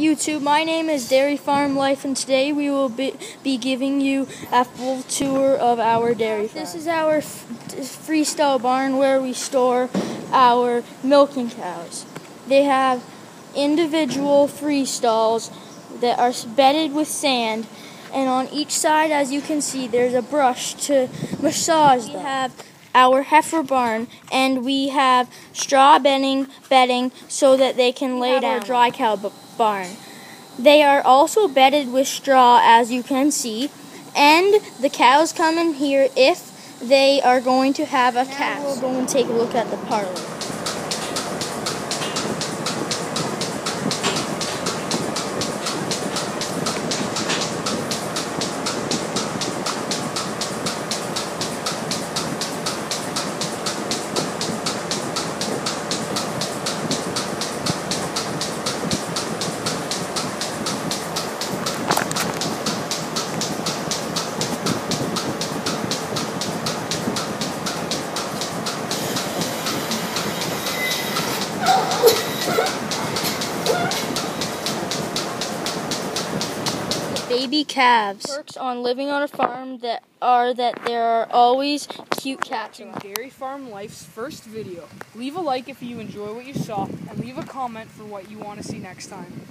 YouTube, my name is Dairy Farm Life, and today we will be giving you a full tour of our dairy farm. This is our freestyle barn where we store our milking cows. They have individual free stalls that are bedded with sand, and on each side, as you can see, there's a brush to massage them. We have our heifer barn, and we have straw bedding so that they can lay down. Our dry cow barn. They are also bedded with straw, as you can see, and the cows come in here if they are going to have a calf. We'll go and take a look at the parlor. Baby calves. Perks on living on a farm that there are always cute cats. Dairy Farm Life's first video. Leave a like if you enjoy what you saw, and leave a comment for what you want to see next time.